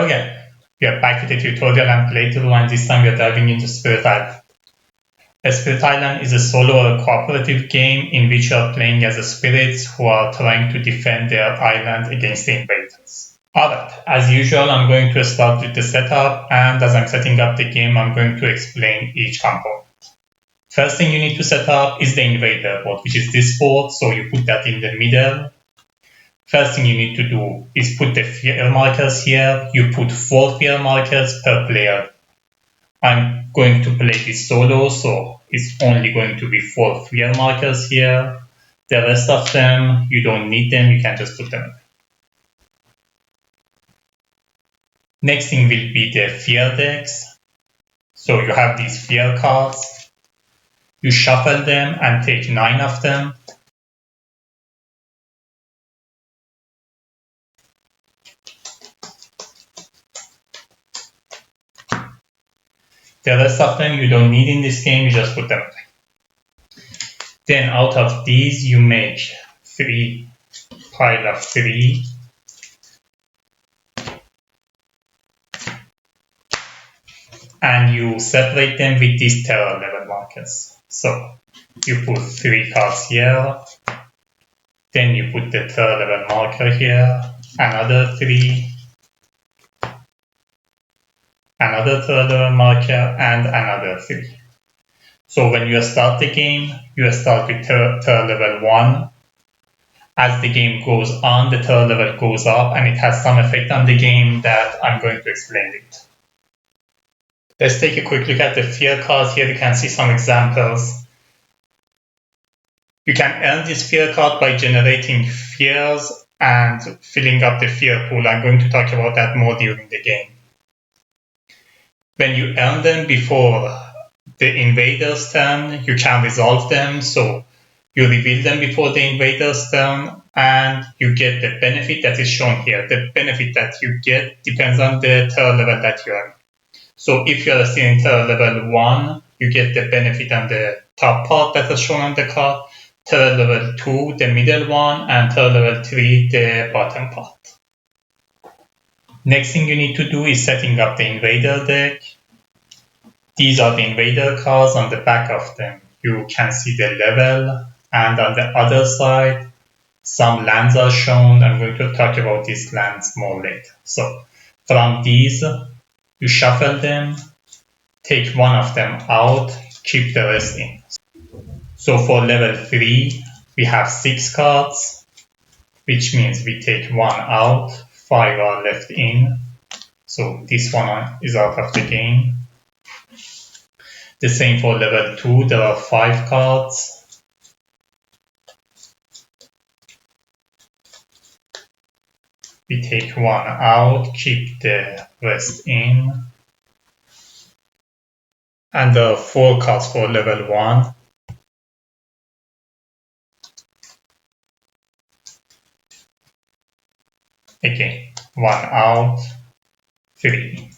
Hello again. We are back with a tutorial and playthrough, and this time we are diving into Spirit Island. Spirit Island is a solo or cooperative game in which you are playing as spirits who are trying to defend their island against the invaders. Alright, as usual I'm going to start with the setup, and as I'm setting up the game I'm going to explain each component. First thing you need to set up is the invader board, which is this board, so you put that in the middle. First thing you need to do is put the fear markers here. You put 4 fear markers per player. I'm going to play this solo, so it's only going to be 4 fear markers here. The rest of them, you don't need them, you can just put them away. Next thing will be the fear decks. So you have these fear cards. You shuffle them and take 9 of them. The rest of them you don't need in this game, you just put them away. Then out of these you make 3 pile of 3. And you separate them with these terror level markers. So you put 3 cards here, then you put the terror level marker here, another 3, another terror level marker, and another 3. So when you start the game, you start with terror level 1. As the game goes on, the terror level goes up, and it has some effect on the game that I'm going to explain it. Let's take a quick look at the fear cards. Here you can see some examples. You can earn this fear card by generating fears and filling up the fear pool. I'm going to talk about that more during the game. When you earn them before the invader's turn, you can resolve them. So you reveal them before the invader's turn and you get the benefit that is shown here. The benefit that you get depends on the terror level that you earn. So if you are still in terror level 1, you get the benefit on the top part that is shown on the card, terror level 2, the middle one, and terror level 3, the bottom part. Next thing you need to do is setting up the invader deck. These are the invader cards. On the back of them you can see the level, and on the other side some lands are shown. I'm going to talk about these lands more later. So from these you shuffle them, take one of them out, keep the rest in. So for level 3, we have 6 cards, which means we take 1 out, 5 are left in. So this one is out of the game. The same for level 2, there are 5 cards. We take 1 out, keep the rest in. And there are 4 cards for level 1. Again, 1 out, 3.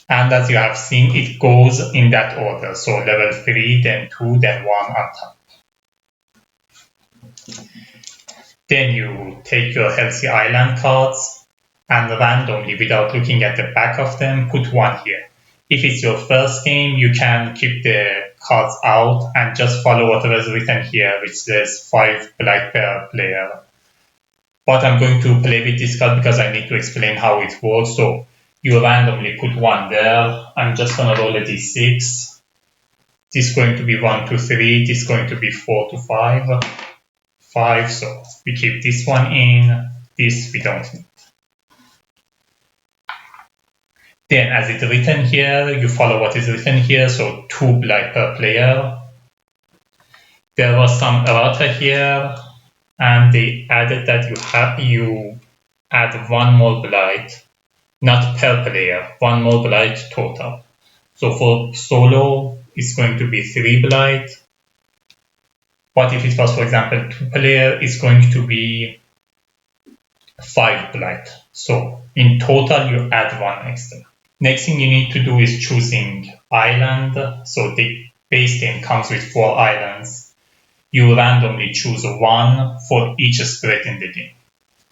And as you have seen, it goes in that order. So level 3, then 2, then 1 on top. Then you take your Healthy Island cards and randomly, without looking at the back of them, put 1 here. If it's your first game, you can keep the cards out and just follow whatever is written here, which says 5 blight per player. But I'm going to play with this card because I need to explain how it works. So you randomly put 1 there. I'm just going to roll a d6. This is going to be 1 to 3. This is going to be 4 to 5. 5, so we keep this one in. This we don't need. Then as it's written here, you follow what is written here, so 2 blight per player. There was some errata here, and they added that you add 1 more blight, not per player, 1 more blight total. So for solo, it's going to be 3 blight. But if it was, for example, 2 player, it's going to be 5 blight. So in total, you add 1 extra. Next thing you need to do is choosing island. So the base game comes with 4 islands. You randomly choose 1 for each spirit in the game.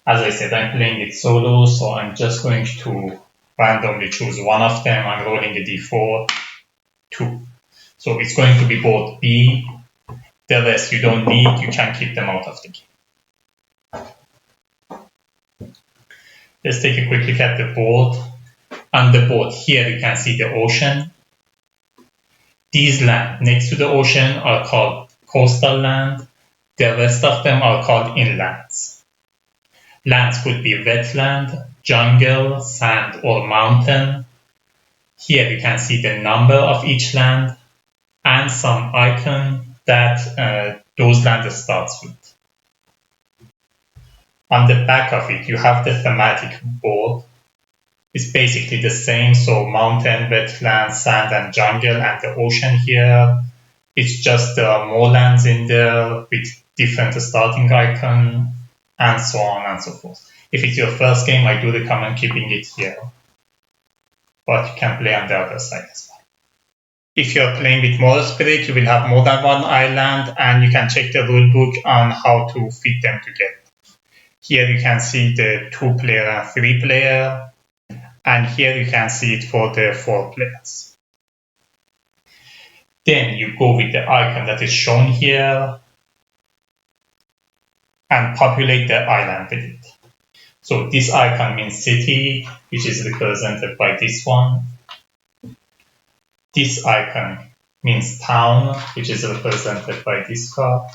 As I said, I'm playing it solo, so I'm just going to randomly choose one of them. I'm rolling a d4, 2. So it's going to be board B. The rest you don't need, you can keep them out of the game. Let's take a quick look at the board. On the board here you can see the ocean. These lands next to the ocean are called coastal land. The rest of them are called inlands. Lands could be wetland, jungle, sand, or mountain. Here you can see the number of each land and some icon that those lands starts with. On the back of it, you have the thematic board. It's basically the same, so mountain, wetland, sand, and jungle, and the ocean here. It's just there are more lands in there with different starting icon, and so on and so forth. If it's your first game, I do recommend keeping it here, but you can play on the other side as well. If you're playing with more spirit, you will have more than one island, and you can check the rulebook on how to fit them together. Here you can see the 2-player and 3-player, and here you can see it for the 4 players. Then you go with the icon that is shown here and populate the island with it. So this icon means city, which is represented by this one. This icon means town, which is represented by this card.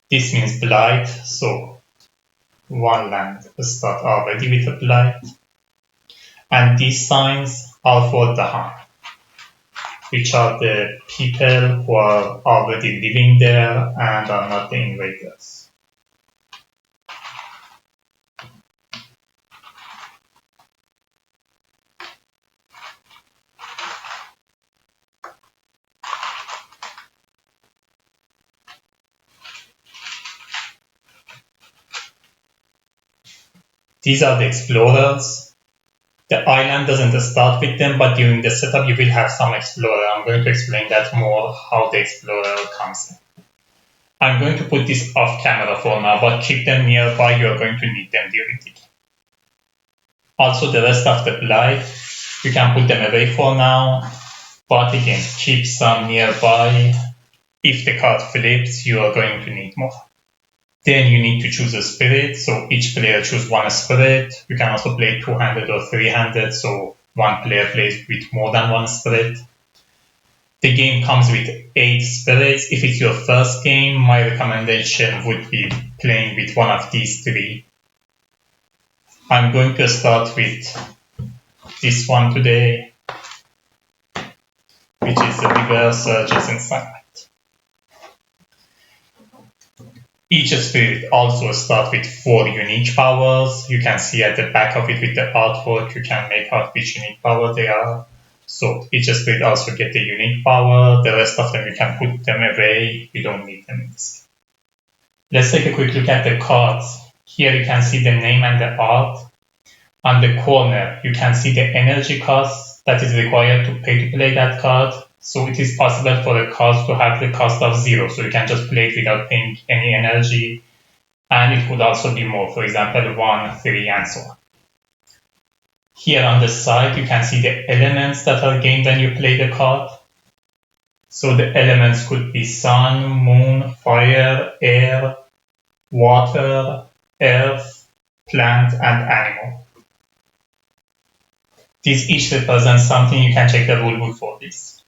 This means blight, so one land starts already with a blight. And these signs are for Dahan, which are the people who are already living there and are not the invaders. These are the explorers. The island doesn't start with them, but during the setup you will have some explorer. I'm going to explain that more, how the explorer comes in. I'm going to put this off camera for now, but keep them nearby, you're going to need them during the game. Also the rest of the blight, you can put them away for now, but again, keep some nearby. If the card flips, you are going to need more. Then you need to choose a spirit, so each player choose one spirit. You can also play 2-handed or 3-handed, so one player plays with more than one spirit. The game comes with 8 spirits. If it's your first game, my recommendation would be playing with one of these 3. I'm going to start with this one today, which is the Reverse Surges in Sunlight. Each spirit also starts with 4 unique powers. You can see at the back of it with the artwork, you can make out which unique power they are. So each spirit also gets a unique power. The rest of them you can put them away. You don't need them in this game. Let's take a quick look at the cards. Here you can see the name and the art. On the corner, you can see the energy cost that is required to pay to play that card. So it is possible for a card to have the cost of 0, so you can just play it without paying any energy. And it could also be more, for example, 1, 3, and so on. Here on the side, you can see the elements that are gained when you play the card. So the elements could be sun, moon, fire, air, water, earth, plant, and animal. These each represent something. You can check the rulebook for this.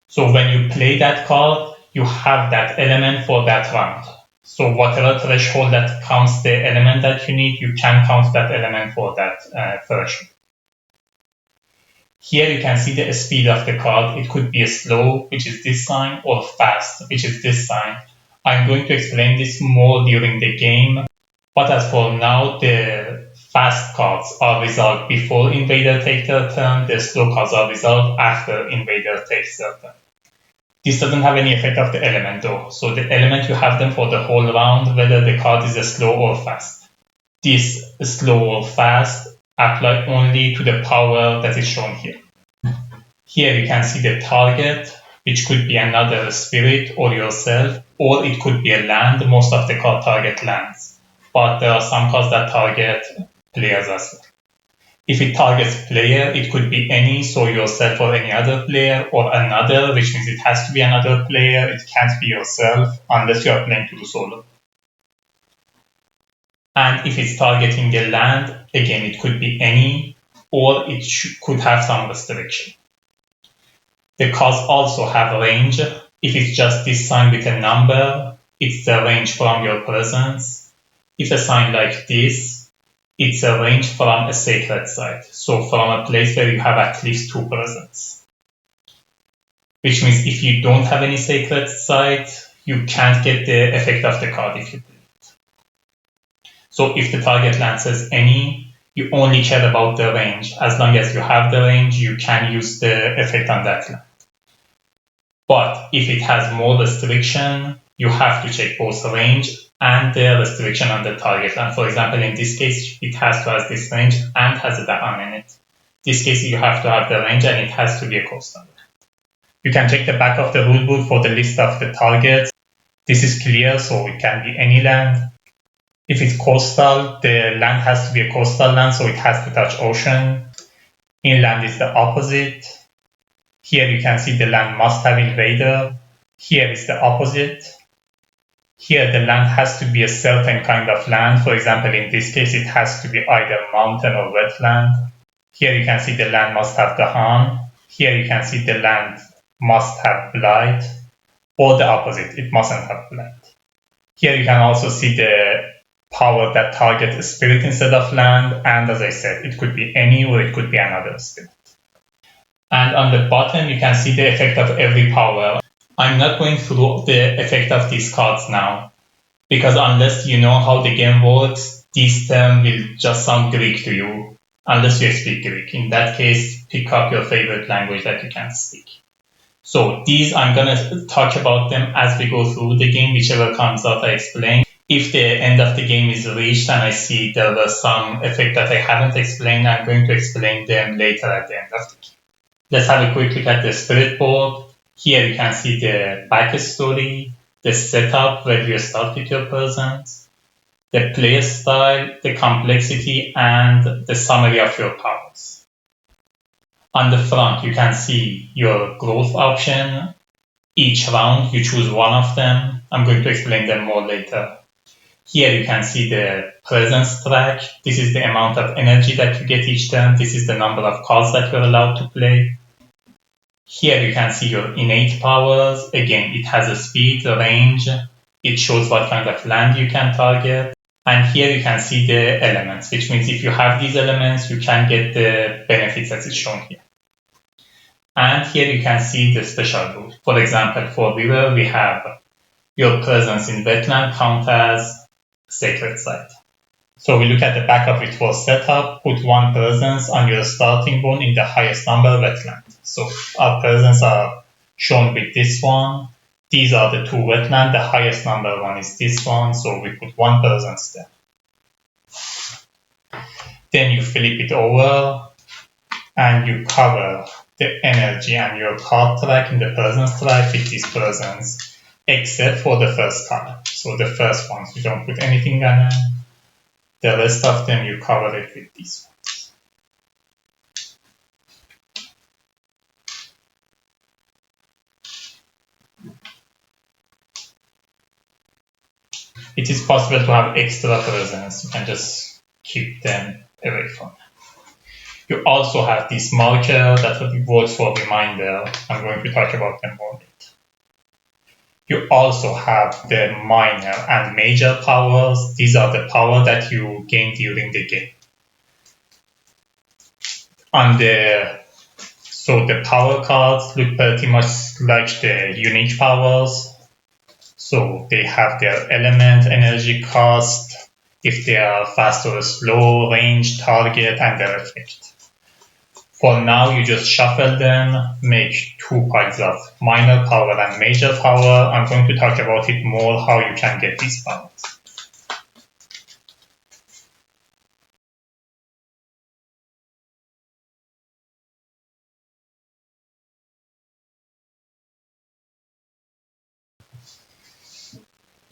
So when you play that card, you have that element for that round. So whatever threshold that counts the element that you need, you can count that element for that threshold. Here you can see the speed of the card. It could be a slow, which is this sign, or fast, which is this sign. I'm going to explain this more during the game. But as for now, the fast cards are resolved before Invader takes their turn. The slow cards are resolved after Invader takes their turn. This doesn't have any effect of the element though. So the element, you have them for the whole round, whether the card is a slow or fast. This slow or fast apply only to the power that is shown here. Here you can see the target. which could be another spirit or yourself, or it could be a land. Most of the cards target lands, but there are some cards that target players as well. If it targets player, it could be any, so yourself or any other player, or another, which means it has to be another player. It can't be yourself unless you are playing Tulu solo. And if it's targeting a land, again, it could be any, or it could have some restriction. The cards also have range. If it's just this sign with a number, it's the range from your presence. If a sign like this, it's a range from a sacred site. So from a place where you have at least 2 presence. Which means if you don't have any sacred site, you can't get the effect of the card if you play it. So if the target land says any, you only care about the range. As long as you have the range, you can use the effect on that land. But if it has more restriction, you have to check both range and the restriction on the target land. For example, in this case, it has to have this range and has a Dahan in it. In this case, you have to have the range and it has to be a coastal. You can check the back of the rulebook for the list of the targets. This is clear, so it can be any land. If it's coastal, the land has to be a coastal land, so it has to touch ocean. Inland is the opposite. Here you can see the land must have invader. Here is the opposite. Here the land has to be a certain kind of land. For example, in this case, it has to be either mountain or wetland. Here you can see the land must have Dahan. Here you can see the land must have blight, or the opposite, it mustn't have blight. Here you can also see the power that targets a spirit instead of land, and as I said, it could be any or it could be another spirit. And on the bottom, you can see the effect of every power. I'm not going through the effect of these cards now, because unless you know how the game works, these terms will just sound Greek to you, unless you speak Greek. In that case, pick up your favorite language that you can speak. So these, I'm going to talk about them as we go through the game, whichever comes out I explain. If the end of the game is reached and I see there was some effect that I haven't explained, I'm going to explain them later at the end of the game. Let's have a quick look at the spirit board. Here you can see the backstory, the setup where you start with your presence, the play style, the complexity, and the summary of your powers. On the front, you can see your growth option. Each round, you choose one of them. I'm going to explain them more later. Here you can see the presence track. This is the amount of energy that you get each turn. This is the number of cards that you're allowed to play. Here you can see your innate powers. Again, it has a speed, a range. It shows what kind of land you can target. And here you can see the elements, which means if you have these elements, you can get the benefits as is shown here. And here you can see the special rule. For example, for river, we have your presence in wetland count as sacred site. So we look at the back of it for setup, put one presence on your starting board in the highest number wetland. So our presence are shown with this one. These are the 2 wetland. The highest number one is this one. So we put one presence there. Then you flip it over and you cover the energy and your card track in the presence track with this presence, except for the first color. So the first ones, you don't put anything on them. The rest of them, you cover it with these ones. It is possible to have extra presence. You can just keep them away from them. You also have this marker that works for reminder. I'm going to talk about them more later. You also have the minor and major powers. These are the power that you gain during the game. So the power cards look pretty much like the unique powers. So they have their element, energy cost, if they are fast or slow, range, target, and their effect. For now, you just shuffle them, make 2 piles of minor power and major power. I'm going to talk about it more, how you can get these powers.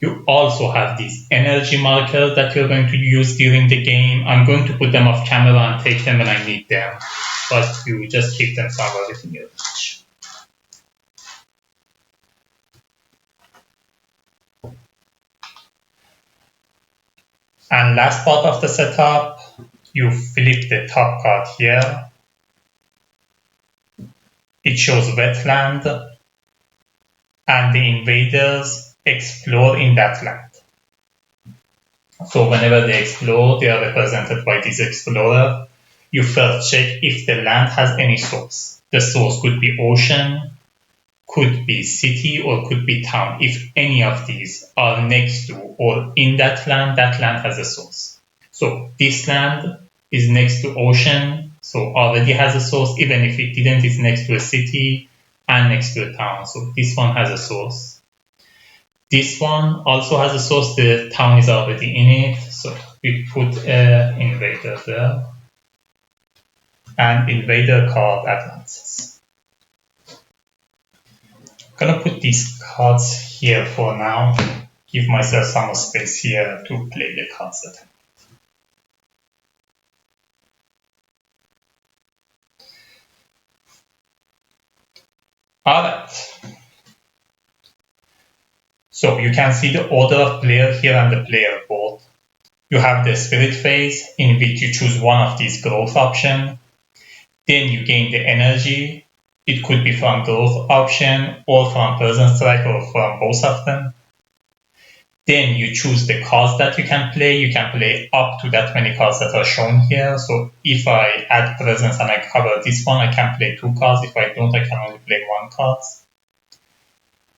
You also have these energy markers that you're going to use during the game. I'm going to put them off camera and take them when I need them, but you just keep them somewhere within your reach. And last part of the setup, you flip the top card here. It shows wetland, and the invaders explore in that land. So whenever they explore, they are represented by this explorer. You first check if the land has any source. The source could be ocean, could be city, or could be town. If any of these are next to or in that land has a source. So this land is next to ocean, so already has a source. Even if it didn't, it's next to a city and next to a town. So this one has a source. This one also has a source. The town is already in it, so we put invader there. And invader card advances. I'm gonna put these cards here for now. Give myself some more space here to play the cards that I need. Alright. So you can see the order of player here on the player board. You have the spirit phase in which you choose one of these growth options. Then you gain the energy. It could be from growth option or from presence strike or from both of them. Then you choose the cards that you can play. You can play up to that many cards that are shown here. So if I add presence and I cover this one, I can play 2 cards. If I don't, I can only play 1 card.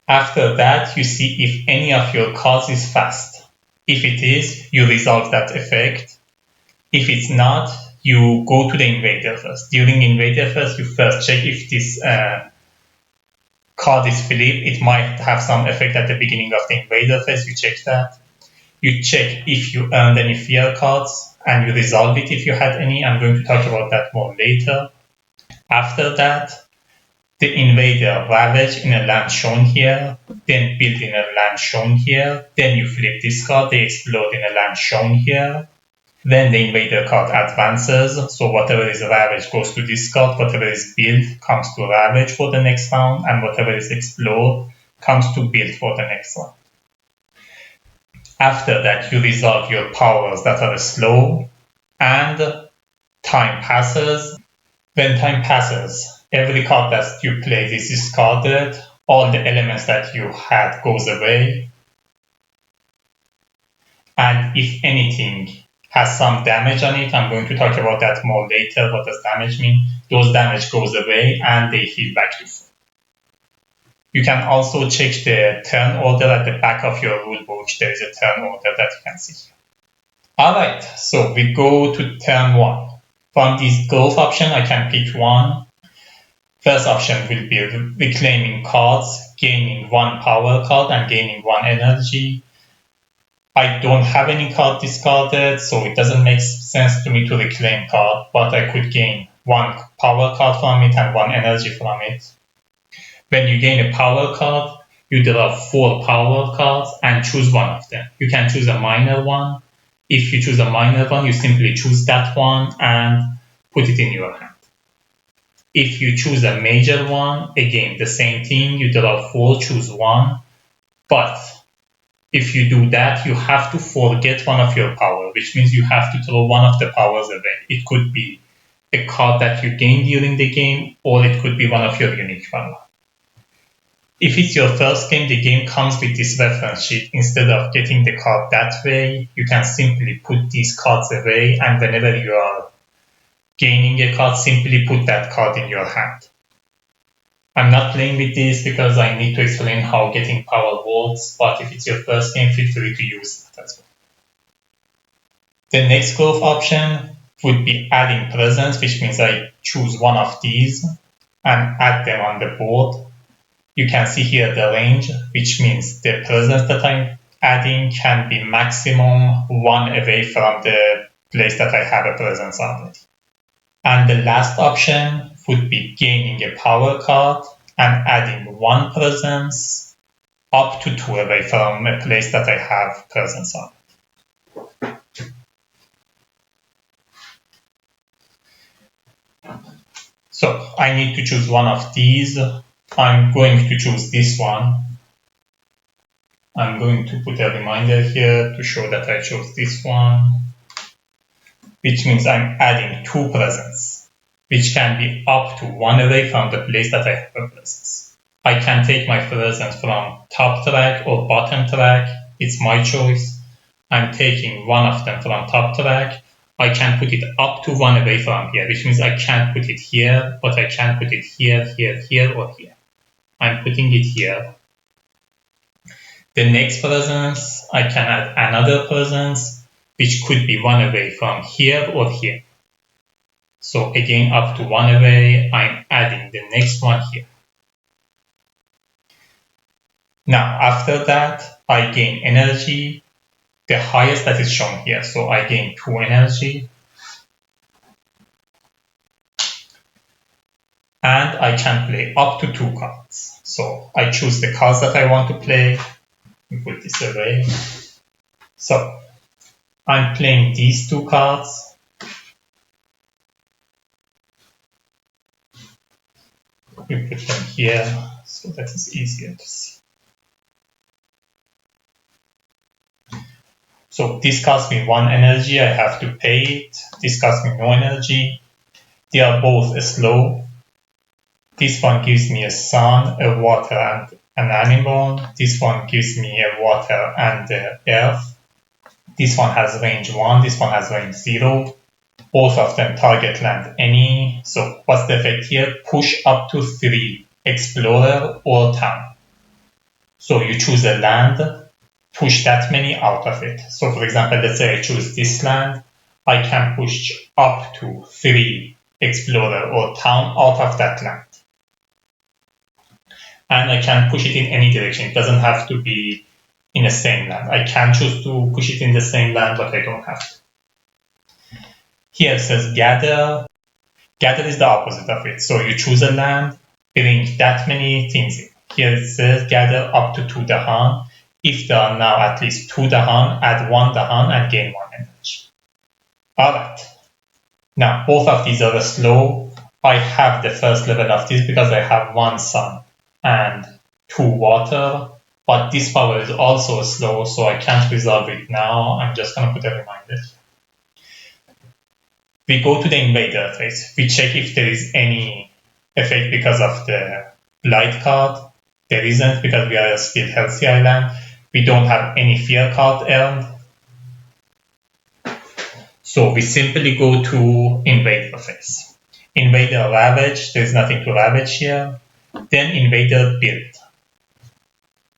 After that, you see if any of your cards is fast. If it is, you resolve that effect. If it's not, you go to the invader first. During invader first, you first check if this card is flipped. It might have some effect at the beginning of the invader phase. You check that. You check if you earned any fear cards and you resolve it if you had any. I'm going to talk about that more later. After that, the invader ravage in a land shown here, then build in a land shown here, then you flip this card, they explode in a land shown here. Then the invader card advances, so whatever is ravage goes to this card, whatever is built comes to ravage for the next round, and whatever is explode comes to build for the next round. After that, you resolve your powers that are slow, and time passes. When time passes, every card that you play is discarded. All the elements that you had goes away. And if anything has some damage on it, I'm going to talk about that more later. What does damage mean? Those damage goes away and they heal back to full. You can also check the turn order at the back of your rulebook. There is a turn order that you can see here. Alright, so we go to turn 1. From this growth option, I can pick one. First option will be reclaiming cards, gaining 1 power card and gaining 1 energy. I don't have any card discarded, so it doesn't make sense to me to reclaim card, but I could gain 1 power card from it and 1 energy from it. When you gain a power card, you draw 4 power cards and choose one of them. You can choose a minor one. If you choose a minor one, you simply choose that one and put it in your hand. If you choose a major one, again, the same thing, you draw 4, choose 1. But if you do that, you have to forget one of your power, which means you have to throw one of the powers away. It could be a card that you gain during the game, or it could be one of your unique power. If it's your first game, the game comes with this reference sheet. Instead of getting the card that way, you can simply put these cards away, and whenever you are gaining a card, simply put that card in your hand. I'm not playing with this because I need to explain how getting power works, but if it's your first game, feel free to use that as well. The next growth option would be adding presence, which means I choose one of these and add them on the board. You can see here the range, which means the presence that I'm adding can be maximum 1 away from the place that I have a presence already. And the last option would be gaining a power card and adding 1 presence up to 2 away from a place that I have presence on. So I need to choose one of these. I'm going to choose this one. I'm going to put a reminder here to show that I chose this one, which means I'm adding 2 presence, which can be up to 1 away from the place that I have a presence. I can take my presence from top track or bottom track. It's my choice. I'm taking one of them from top track. I can put it up to 1 away from here, which means I can't put it here, but I can put it here, here, here, or here. I'm putting it here. The next presence, I can add another presence, which could be 1 away from here or here. So again, up to 1 away, I'm adding the next one here. Now, after that, I gain energy, the highest that is shown here. So I gain 2 energy. And I can play up to 2 cards. So I choose the cards that I want to play. We put this away. So I'm playing these 2 cards. We put them here so that it's easier to see. So this costs me 1 energy, I have to pay it. This costs me no energy. They are both slow. This one gives me a sun, a water, and an animal. This one gives me a water and earth. This one has range 1, this one has range 0. Both of them target land any. So what's the effect here? Push up to 3, explorer or town. So you choose a land, push that many out of it. So for example, let's say I choose this land. I can push up to 3 explorer or town out of that land. And I can push it in any direction. It doesn't have to be in the same land. I can choose to push it in the same land, but I don't have to. Here it says gather. Gather is the opposite of it. So you choose a land, bring that many things in. Here it says gather up to 2 Dahan. If there are now at least 2 Dahan, add 1 Dahan and gain 1 energy. Alright. Now both of these are slow. I have the first level of this because I have 1 sun and 2 water, but this power is also slow, so I can't resolve it now. I'm just going to put a reminder. We go to the invader phase. We check if there is any effect because of the blight card. There isn't because we are still healthy island. We don't have any fear card earned. So we simply go to invader phase. Invader ravage, there's nothing to ravage here. Then invader build.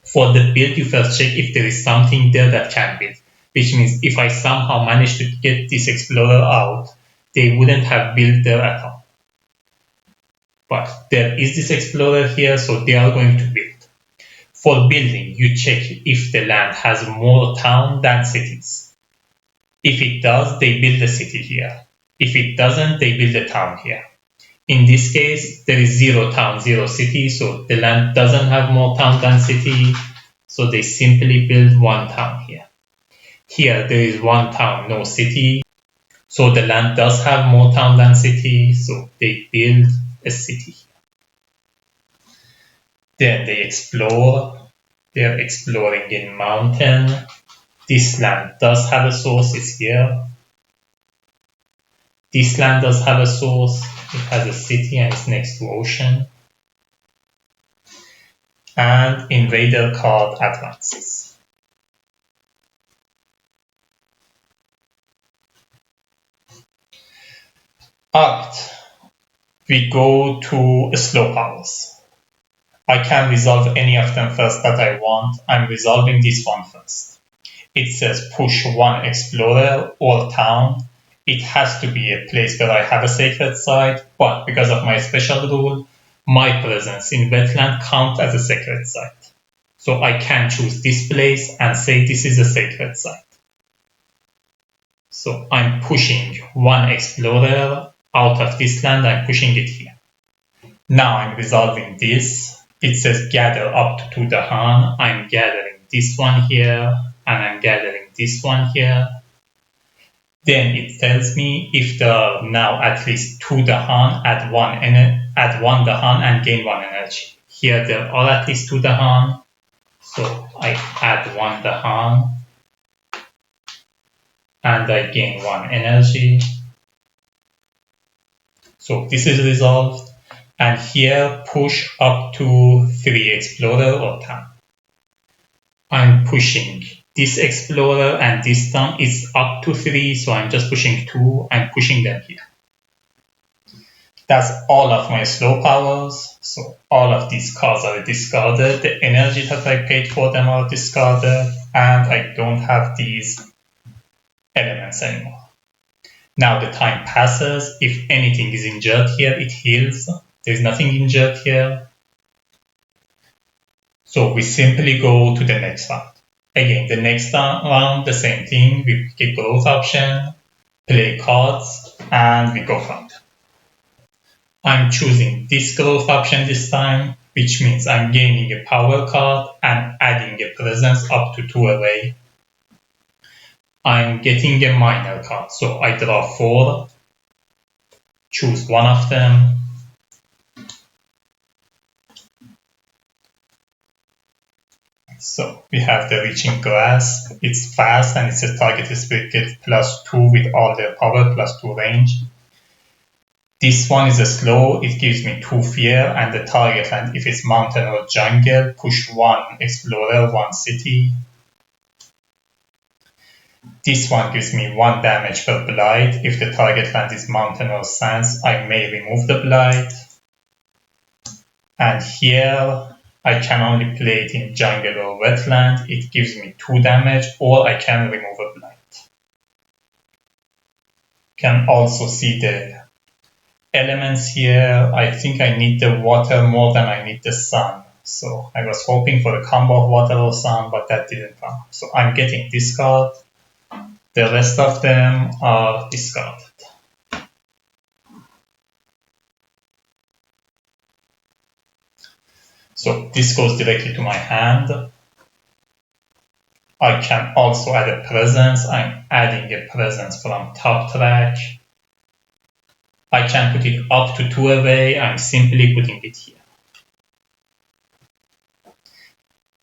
For the build, you first check if there is something there that can build, which means if I somehow manage to get this explorer out, they wouldn't have built there at all. But there is this explorer here, so they are going to build. For building, you check if the land has more town than cities. If it does, they build a city here. If it doesn't, they build a town here. In this case, there is 0 town, 0 city, so the land doesn't have more town than city, so they simply build 1 town here. Here, there is 1 town, no city, so the land does have more town than city, so they build a city. Then they explore. They're exploring in mountain. This land does have a source, it's here. This land does have a source. It has a city and it's next to ocean. And invader card advances. Alright, we go to slow powers. I can resolve any of them first that I want. I'm resolving this one first. It says push 1 explorer or town. It has to be a place where I have a sacred site, but because of my special rule, my presence in wetland counts as a sacred site. So I can choose this place and say this is a sacred site. So I'm pushing 1 explorer out of this land, I'm pushing it here. Now I'm resolving this. it says gather up to 2 Dahan. I'm gathering this one here, and I'm gathering this one here. Then it tells me if there are now at least 2 Dahan, add 1 Dahan and gain 1 energy. Here there are at least 2 Dahan, so I add 1 Dahan and I gain 1 energy. So this is resolved. And here push up to 3 Explorer or Town. I'm pushing this Explorer and this Town is up to 3, so I'm just pushing 2. I'm pushing them here. That's all of my slow powers. So all of these cards are discarded. The energy that I paid for them are discarded. And I don't have these elements anymore. Now the time passes. If anything is injured here, it heals. There's nothing injured here. So we simply go to the next round. Again, the next round, the same thing. We pick a growth option, play cards, and we go from there. I'm choosing this growth option this time, which means I'm gaining a power card and adding a presence up to 2 away. I'm getting a minor card, so I draw 4, choose one of them. So we have the Reaching Grasp. It's fast and it says target spirit gets +2 with all their power, +2 range. This one is a slow, it gives me 2 fear and the target land, if it's mountain or jungle, push 1 explorer, 1 city. This one gives me 1 damage per blight. If the target land is mountain or sands, I may remove the blight. And here I can only play it in jungle or wetland. It gives me 2 damage, or I can remove a blight. Can also see the elements here. I think I need the water more than I need the sun. So I was hoping for a combo of water or sun, but that didn't come. So I'm getting this card. The rest of them are discarded. So this goes directly to my hand. I can also add a presence. I'm adding a presence from top track. I can put it up to 2 away. I'm simply putting it here.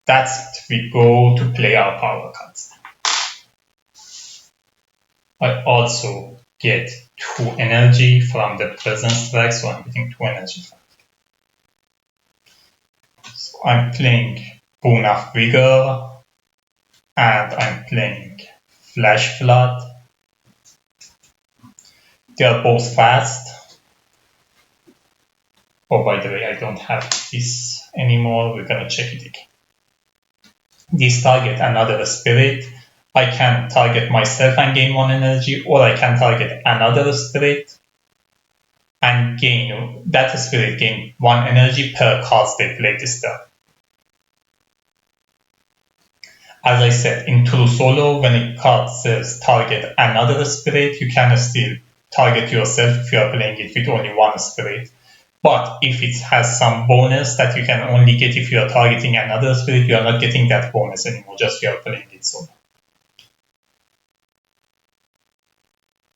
That's it. We go to play our power cards. I also get 2 energy from the presence track, so I'm getting 2 energy from it. So I'm playing Boon of Vigor, and I'm playing Flash Flood. They are both fast. Oh, by the way, I don't have this anymore. We're gonna check it again. This target another spirit. I can target myself and gain 1 energy, or I can target another spirit and gain that spirit gain 1 energy per card they play this turn. As I said, in True Solo, when a card says target another spirit, you can still target yourself if you are playing it with only 1 spirit. But if it has some bonus that you can only get if you are targeting another spirit, you are not getting that bonus anymore, just if you are playing it solo.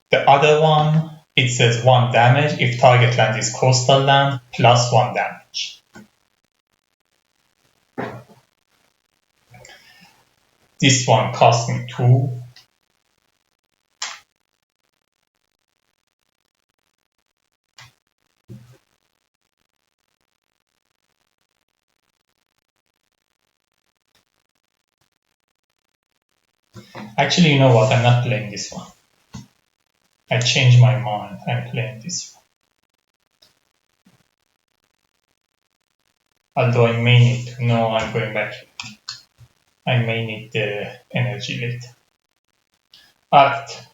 The other one, it says 1 damage if target land is coastal land, plus 1 damage. This one cost me 2. Actually, you know what? I'm not playing this one. I changed my mind. I'm playing this one. Although I may need to. No, I'm going back. I may need the energy later. Alright.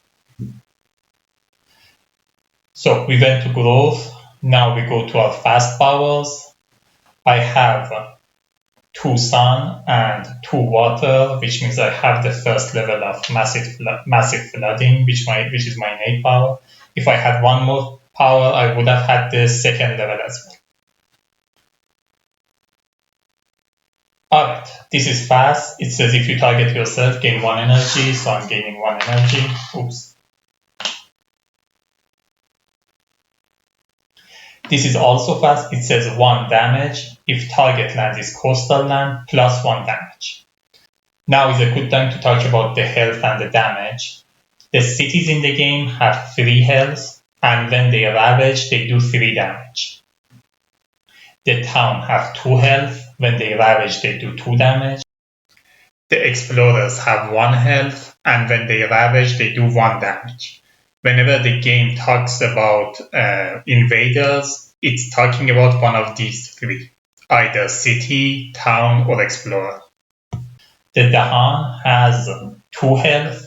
So we went to growth. Now we go to our fast powers. I have 2 sun and 2 water, which means I have the first level of massive flooding, which is my innate power. If I had 1 more power, I would have had the second level as well. Alright, this is fast. It says if you target yourself, gain 1 energy, so I'm gaining 1 energy. Oops. This is also fast. It says 1 damage. If target land is coastal land, plus 1 damage. Now is a good time to talk about the health and the damage. The cities in the game have 3 health, and when they ravage, they do 3 damage. The town have 2 health. When they ravage, they do 2 damage. The explorers have 1 health, and when they ravage, they do 1 damage. Whenever the game talks about invaders, it's talking about one of these 3, either city, town, or explorer. The Dahan has 2 health.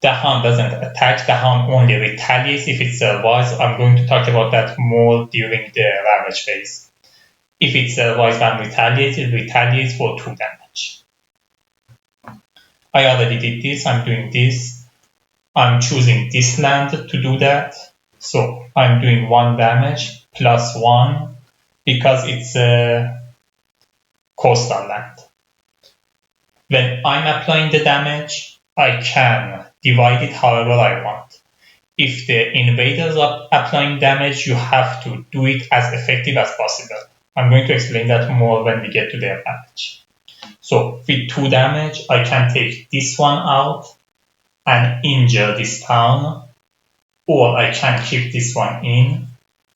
Dahan doesn't attack, Dahan only retaliates if it survives. I'm going to talk about that more during the ravage phase. If it survives and retaliates, it retaliates for 2 damage. I already did this, I'm doing this. I'm choosing this land to do that. So I'm doing 1 damage plus 1 because it's a coastal land. When I'm applying the damage, I can divide it however I want. If the invaders are applying damage, you have to do it as effective as possible. I'm going to explain that more when we get to their damage. So with 2 damage, I can take this one out and injure this town, or I can keep this one in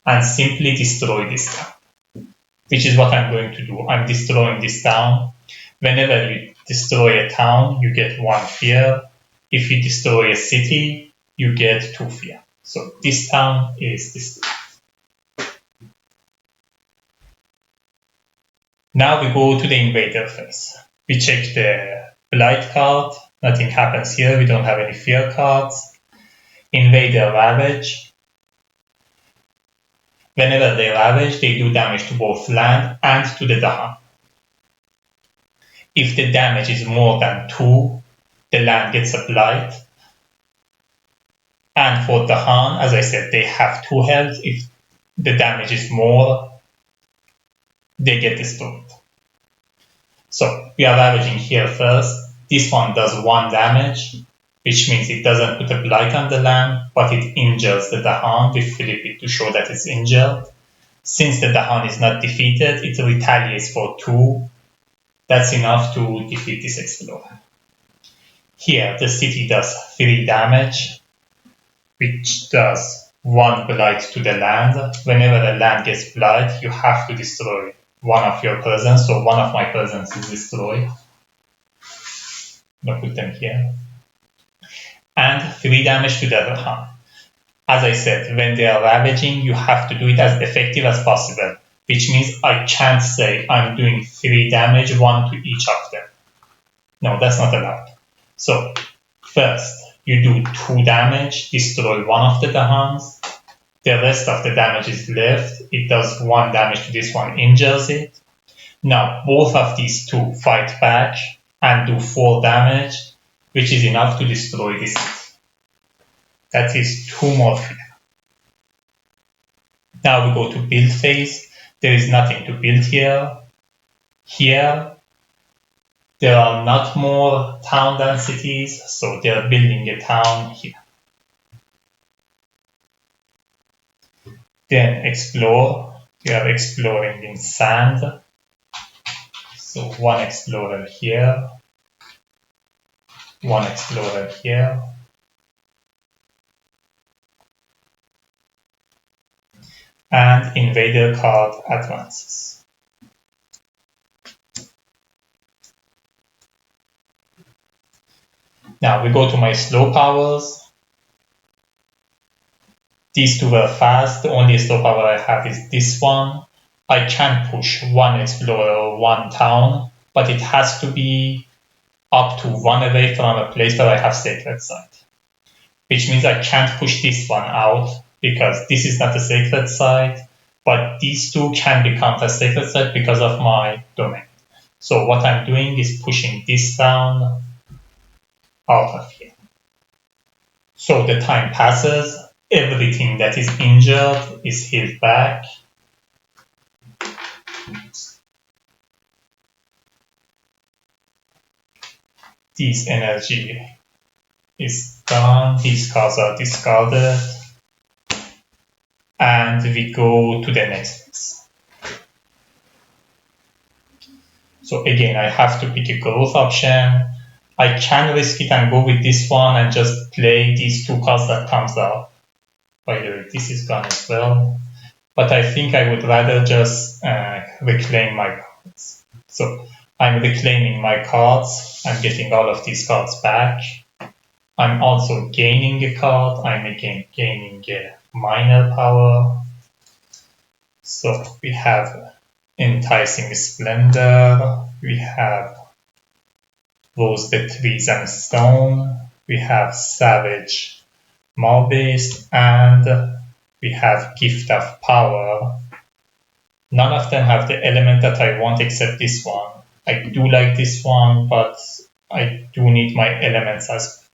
and simply destroy this town, which is what I'm going to do. I'm destroying this town. Whenever you destroy a town, you get 1 fear. If you destroy a city, you get 2 fear. So this town is destroyed. Now we go to the invader phase. We check the blight card. Nothing happens here. We don't have any fear cards. Invader ravage. Whenever they ravage, they do damage to both land and to the Dahan. If the damage is more than 2, the land gets a blight. And for Dahan, as I said, they have 2 health. If the damage is more, they get destroyed. So we are ravaging here first. This one does 1 damage, which means it doesn't put a blight on the land, but it injures the Dahan. We flip it to show that it's injured. Since the Dahan is not defeated, it retaliates for 2. That's enough to defeat this explorer. Here, the city does 3 damage, which does 1 blight to the land. Whenever the land gets blight, you have to destroy one of your presents. So one of my presents is destroyed. I'm going to put them here. And 3 damage to the Dahan. As I said, when they are ravaging, you have to do it as effective as possible, which means I can't say I'm doing 3 damage, 1 to each of them. No, that's not allowed. So first, you do 2 damage, destroy one of the Dahans. The rest of the damage is left. It does 1 damage to this one, injures it. Now both of these 2 fight back and do 4 damage, which is enough to destroy this city. That is 2 more fear. Now we go to build phase. There is nothing to build here. Here, there are not more town than cities, so they are building a town here. Then explore. We are exploring in sand. So 1 explorer here, 1 explorer here. And invader card advances. Now we go to my slow powers. These 2 were fast. The only slow power I have is this one. I can push 1 explorer or 1 town, but it has to be up to 1 away from a place where I have sacred site. Which means I can't push this one out because this is not a sacred site, but these 2 can become a sacred site because of my domain. So what I'm doing is pushing this down out of here. So the time passes, everything that is injured is healed back. this energy is gone, these cards are discarded, and we go to the next phase. So again, I have to pick a growth option. I can risk it and go with this one and just play these two cards that comes out. By the way, this is gone as well. But I think I would rather just reclaim my cards. So I'm reclaiming my cards. I'm getting all of these cards back. I'm also gaining a card. I'm again gaining a minor power. So we have Enticing Splendor. We have Rose the Trees and Stone. We have Savage Maw-Beast, and we have Gift of Power. None of them have the element that I want except this one. I do like this one, but I do need my elements as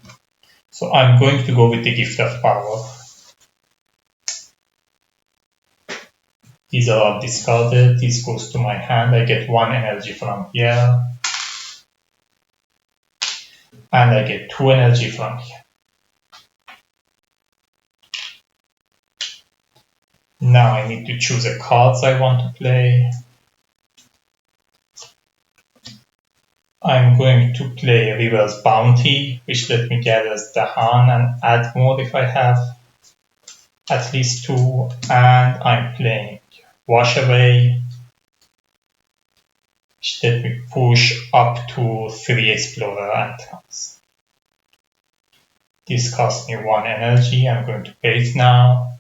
well. So I'm going to go with the Gift of Power. These are all discarded. This goes to my hand. I get 1 energy from here. And I get 2 energy from here. Now I need to choose the cards I want to play. I'm going to play River's Bounty, which let me gather Dahan and add more if I have at least 2. And I'm playing Wash Away, which let me push up to 3 Explorer and Trance. This costs me 1 energy. I'm going to pay it now.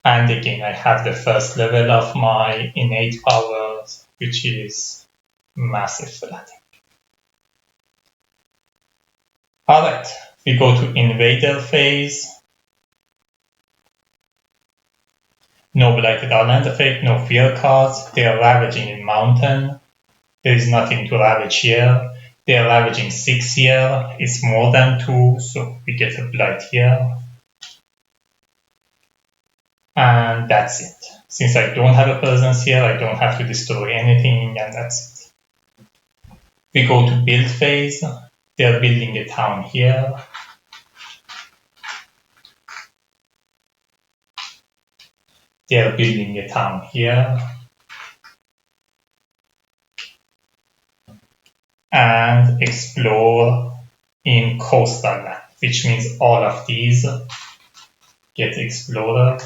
And again, I have the first level of my innate powers, which is Massive Flattening. Alright, we go to Invader phase. No Blighted Island effect, no fear cards. They are ravaging in Mountain. There is nothing to ravage here. They are ravaging 6 here. It's more than 2, so we get a blight here. And that's it. Since I don't have a presence here, I don't have to destroy anything, and that's it. We go to build phase. They're building a town here. They're building a town here. And explore in coastal land, which means all of these get explored.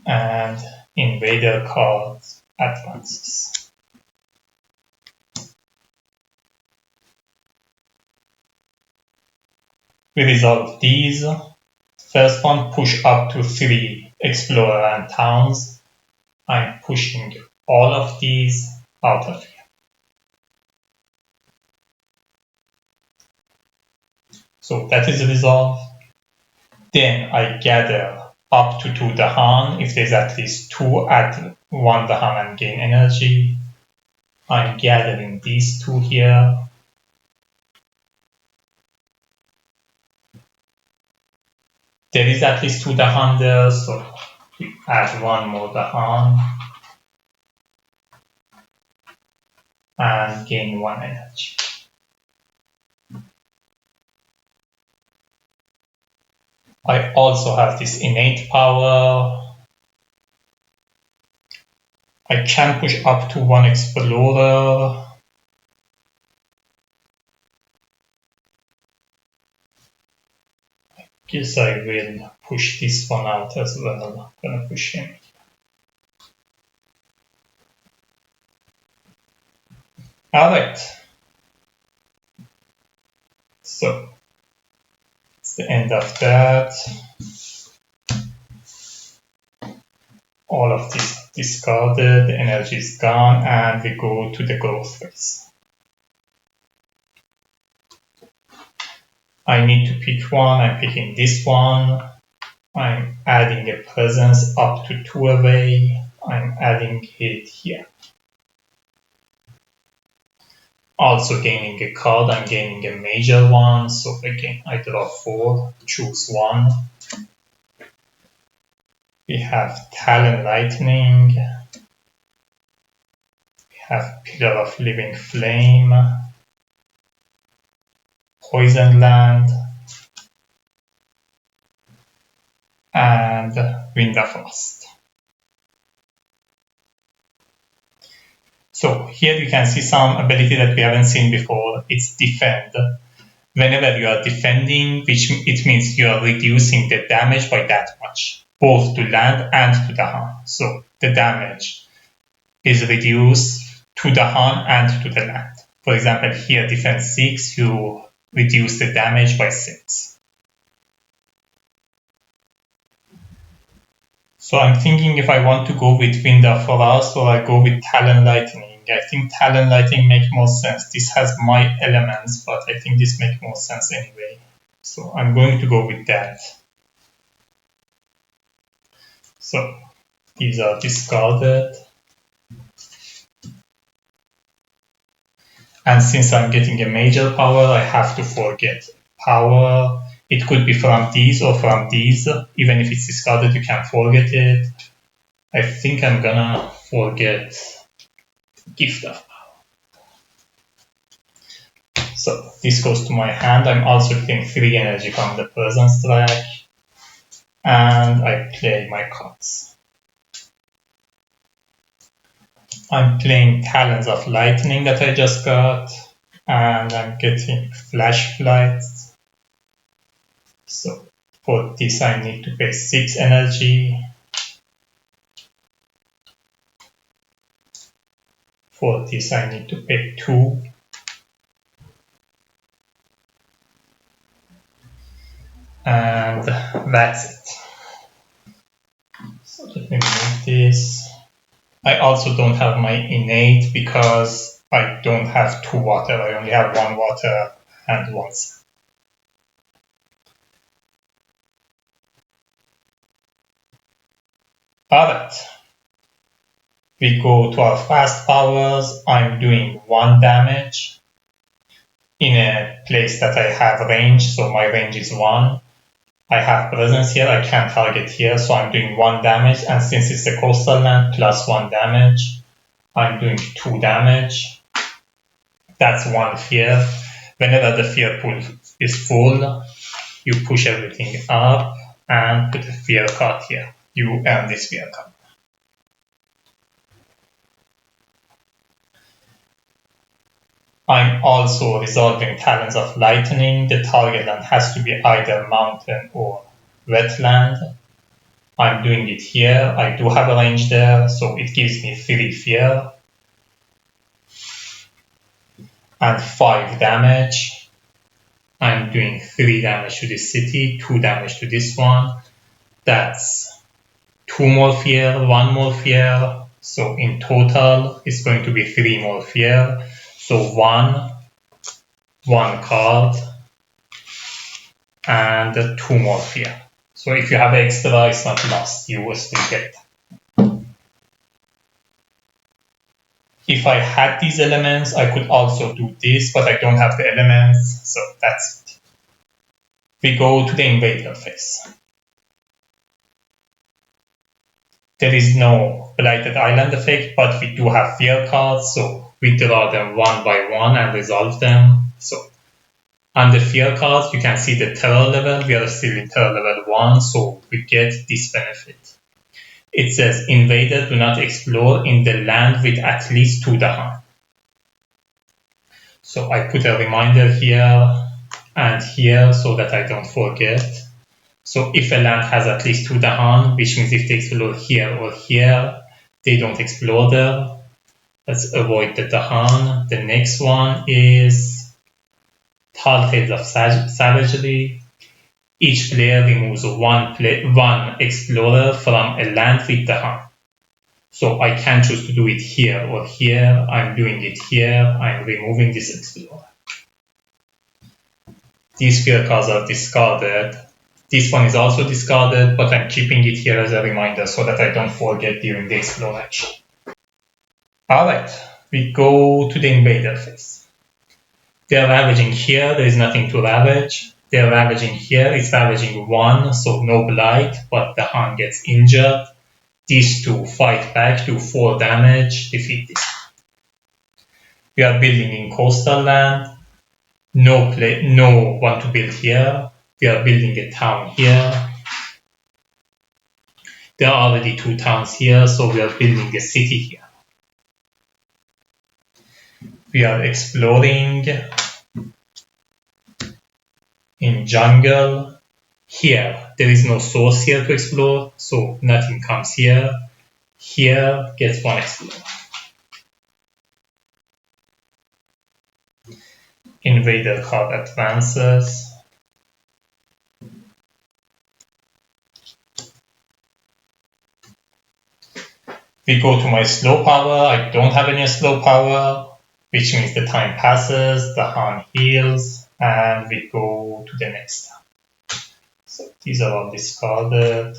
And Invader cards advances. We resolve these. First one, push up to 3 Explorer and Towns. I'm pushing all of these out of here. So that is resolved. Then I gather up to 2 Dahan. If there's at least 2, add 1 Dahan and gain energy. I'm gathering these 2 here. There is at least 2 Dahan there, so we add 1 more Dahan and gain 1 energy. I also have this innate power. I can push up to 1 Explorer. I guess I will push this one out as well. I'm gonna push him. Alright. So it's the end of that. All of this discarded, the energy is gone, and we go to the growth phase. I need to pick one. I'm picking this one. I'm adding a presence up to 2 away. I'm adding it here. Also gaining a card, I'm gaining a major one. So again, I draw 4, choose 1. We have Talon Lightning. We have Pillar of Living Flame. Poison Land. And Wind of Frost. So here you can see some ability that we haven't seen before. It's Defend. Whenever you are defending, which it means you are reducing the damage by that much, both to land and to the Han. So the damage is reduced to the Han and to the land. For example, here defense 6, you reduce the damage by 6. So I'm thinking if I want to go with Wind of Frost or I go with Talon Lightning. I think Talon Lightning makes more sense. This has my elements, but I think this makes more sense anyway. So I'm going to go with that. So these are discarded. And since I'm getting a major power, I have to forget power. It could be from these or from these. Even if it's discarded, you can forget it. I think I'm gonna forget Gift of Power. So this goes to my hand. I'm also getting 3 energy from the presence track. And I play my cards. I'm playing Talons of Lightning that I just got. And I'm getting Flash Flight. So for this I need to pay 6 energy. For this I need to pay 2. And that's it. So let me move this. I also don't have my innate because I don't have 2 water. I only have 1 water and 1 sand. Alright. We go to our fast powers. I'm doing 1 damage in a place that I have range, so my range is 1. I have presence here, I can't target here, so I'm doing 1 damage, and since it's a coastal land, plus 1 damage, I'm doing 2 damage. That's 1 fear. Whenever the fear pool is full, you push everything up and put a fear card here. You earn this fear card. I'm also resolving Talons of Lightning. The target land has to be either mountain or wetland. I'm doing it here. I do have a range there, so it gives me 3 fear. And 5 damage. I'm doing 3 damage to this city, 2 damage to this one. That's 2 more fear, 1 more fear. So in total, it's going to be 3 more fear. So 1 card, and 2 more fear. So if you have extra, it's not lost. You will still get that. If I had these elements, I could also do this, but I don't have the elements, so that's it. We go to the invader phase. There is no Blighted Island effect, but we do have fear cards, so we draw them 1 by 1 and resolve them. So on the fear cards, you can see the terror level. We are still in terror level 1, so we get this benefit. It says, invader do not explore in the land with at least 2 Dahan. So I put a reminder here and here so that I don't forget. So if a land has at least 2 Dahan, which means if they explore here or here, they don't explore there. Let's avoid the Dahan. The next one is Tall Tales of Savagery. Each player removes one explorer from a land with Dahan. So I can choose to do it here or here. I'm doing it here. I'm removing this explorer. These fear cards are discarded. This one is also discarded, but I'm keeping it here as a reminder so that I don't forget during the exploration. Alright, we go to the invader phase. They're ravaging here, there is nothing to ravage. They're ravaging here, it's ravaging 1, so no blight, but the Han gets injured. These two fight back, do 4 damage, defeat this. We are building in coastal land. No one to build here. We are building a town here. There are already 2 towns here, so we are building a city here. We are exploring in jungle. Here, there is no source here to explore, so nothing comes here. Here gets 1 explorer. Invader card advances. We go to my slow power. I don't have any slow power, which means the time passes, the Han heals, and we go to the next time. So these are all discarded.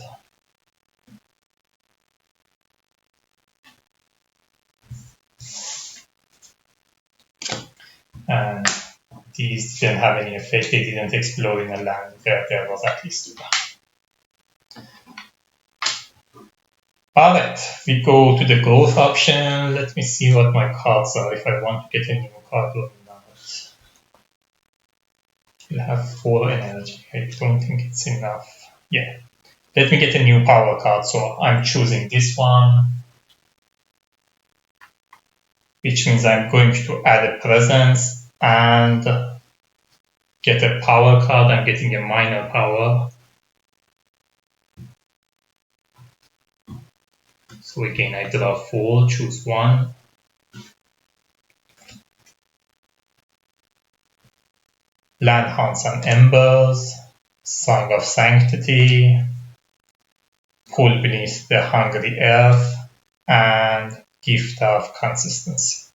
And these didn't have any effect, they didn't explode in a land where there was at least 2. Alright, we go to the growth option. Let me see what my cards are, if I want to get a new card or not. We'll have 4 energy, I don't think it's enough. Yeah, let me get a new power card, so I'm choosing this one. Which means I'm going to add a presence and get a power card. I'm getting a minor power. So again, I draw 4, choose 1. Land Haunts and Embers, Song of Sanctity, Pool Beneath the Hungry Earth, and Gift of Consistency.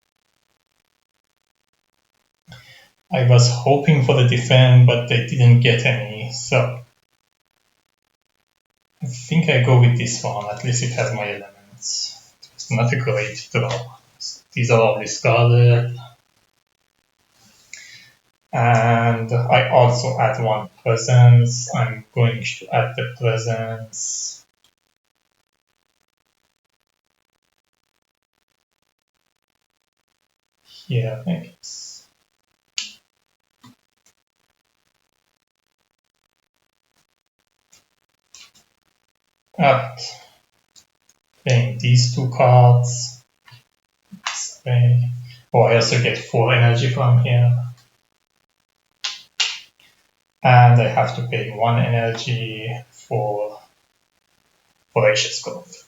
I was hoping for the defend, but they didn't get any, so I think I go with this one, at least it has my elements. It's not a great draw. So these are all discarded. And I also add 1 presence. I'm going to add the presence. Here, I guess. Alright. Playing these 2 cards. This way. Oh, I also get 4 energy from here. And I have to pay 1 energy for Voracious Growth.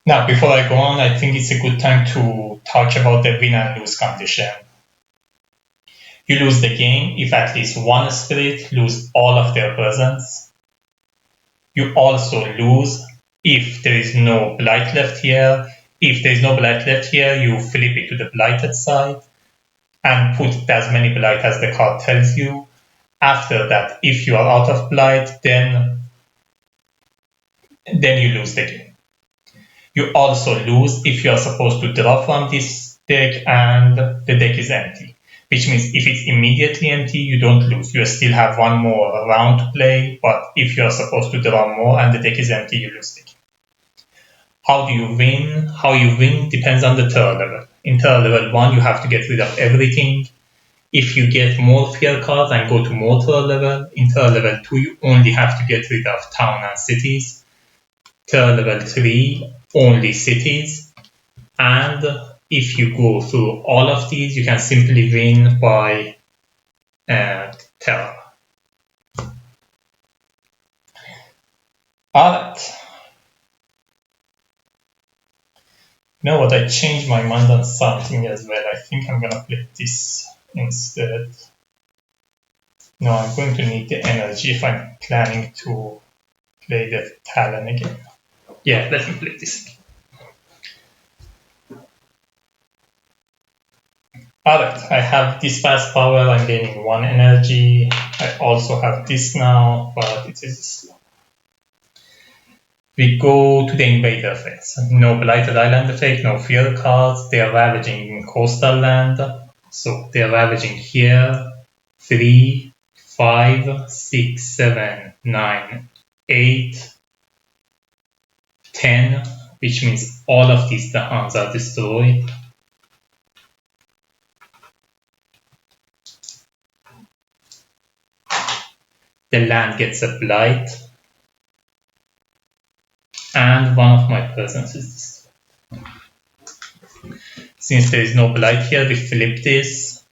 Now, before I go on, I think it's a good time to talk about the win and lose condition. You lose the game if at least 1 spirit lose all of their presence. You also lose if there is no blight left here. If there is no blight left here, you flip it to the blighted side and put as many blight as the card tells you. After that, if you are out of blight, then you lose the game. You also lose if you are supposed to draw from this deck and the deck is empty. Which means if it's immediately empty, you don't lose. You still have 1 more round to play, but if you are supposed to draw more and the deck is empty, you lose the game. How do you win? How you win depends on the turn level. In turn level 1, you have to get rid of everything. If you get more fear cards and go to more turn level, in turn level 2, you only have to get rid of town and cities. Turn level 3, only cities. And if you go through all of these, you can simply win by terror. Alright. You know what, I changed my mind on something as well. I think I'm gonna play this instead. No, I'm going to need the energy if I'm planning to play the Talon again. Yeah, let me play this again. Alright, I have this fast power, I'm gaining 1 energy. I also have this now, but it is slow. We go to the invader phase. No blighted island effect, no fear cards. They are ravaging coastal land. So they are ravaging here. 3, 5, 6, 7, 9, 8, 10, which means all of these Dahans are destroyed. The land gets a blight. And one of my presence is destroyed. Since there is no blight here, we flip this.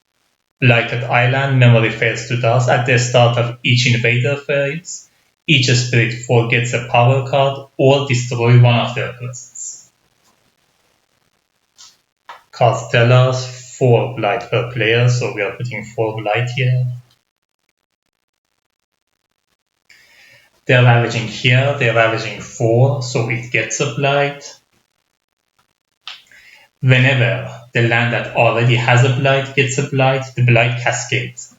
Blighted Island, memory fails to dust. At the start of each invader phase, each spirit forgets a power card or destroy one of their presence. Cards tell us 4 blight per player, so we are putting 4 blight here. They're ravaging here, they're ravaging 4, so it gets a blight. Whenever the land that already has a blight gets a blight, the blight cascades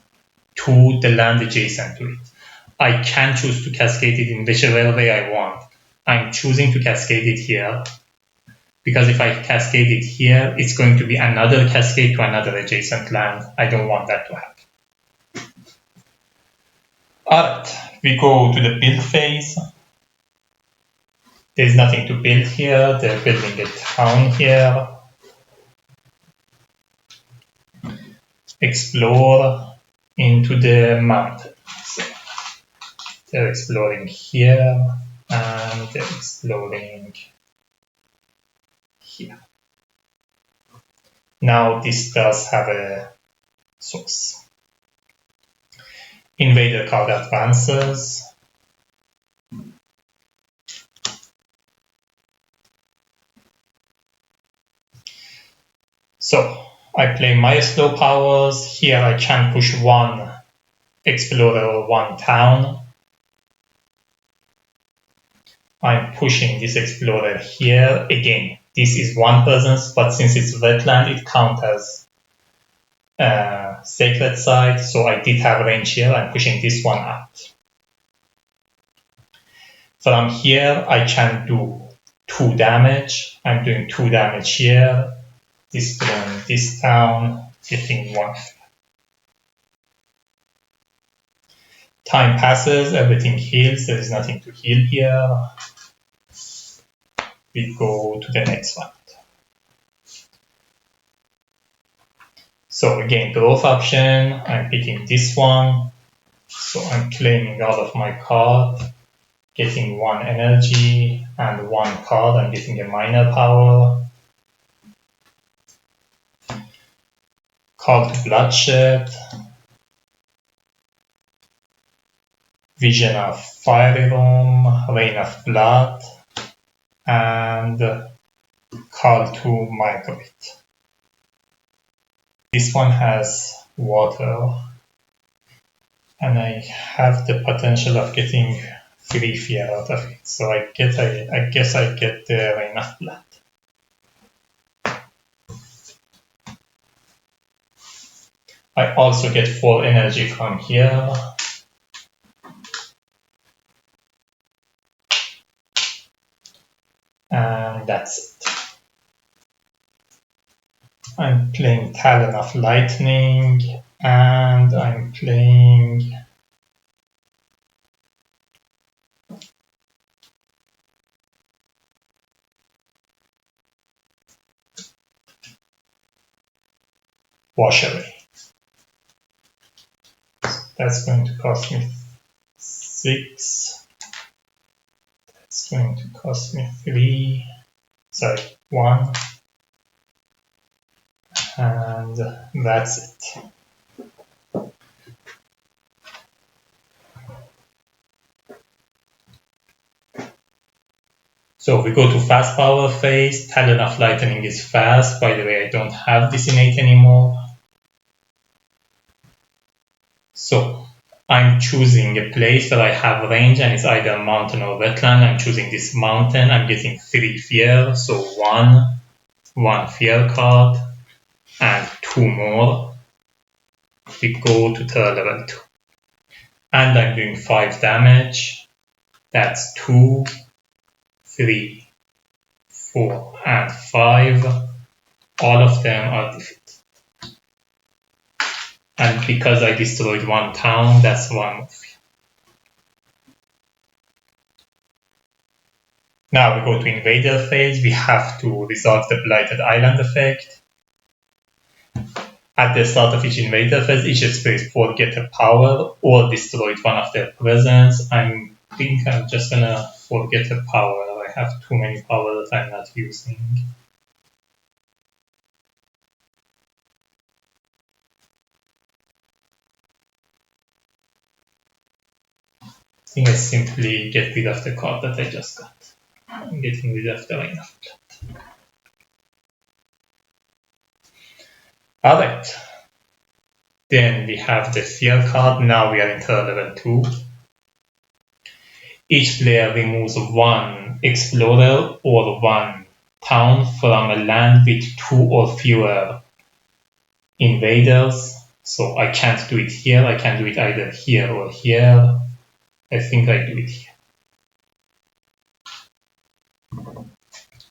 to the land adjacent to it. I can choose to cascade it in whichever way I want. I'm choosing to cascade it here, because if I cascade it here, it's going to be another cascade to another adjacent land. I don't want that to happen. Alright, we go to the build phase. There's nothing to build here. They're building a town here. Explore into the mountains. They're exploring here and they're exploring here. Now this does have a source. Invader card advances. So I play my slow powers. Here I can push 1 explorer or 1 town. I'm pushing this explorer here. Again, this is 1 presence, but since it's wetland, it counts as sacred site. So I did have range here. I'm pushing this one out. From here, I can do 2 damage. I'm doing 2 damage here. Destroying this town, getting 1. Time passes, everything heals. There is nothing to heal here. We go to the next one. So again, growth option. I'm picking this one. So I'm claiming out of my card, getting 1 energy and 1 card. I'm getting a minor power. Call to bloodshed. Vision of Fiery Room, Rain of Blood, and Call to Migrate. This one has water, and I have the potential of getting 3 fear out of it. So I guess I get the Rain of Blood. I also get 4 energy from here. And that's it. I'm playing Talon of Lightning, and I'm playing Wash Away. That's going to cost me 6. That's going to cost me 3. Sorry, 1. And that's it. So we go to fast power phase. Talon of Lightning is fast. By the way, I don't have this innate anymore. So I'm choosing a place that I have range, and it's either mountain or wetland. I'm choosing this mountain. I'm getting 3 fear, so 1 fear card, and 2 more. We go to third level 2. And I'm doing 5 damage. That's 2, 3, 4, and 5, all of them are defeated. And because I destroyed one town, that's one move. Now we go to invader phase. We have to resolve the blighted island effect. At the start of each invader phase, each spirit forget a power or destroyed one of their presence. I think I'm just gonna forget a power. I have too many powers that I'm not using. I think I simply get rid of the card that I just got. I'm getting rid of the Rain of Blood. Alright. Then we have the Fear card. Now we are in turn level 2. Each player removes one explorer or one town from a land with 2 or fewer invaders. So I can't do it here. I can do it either here or here. I think I do it here.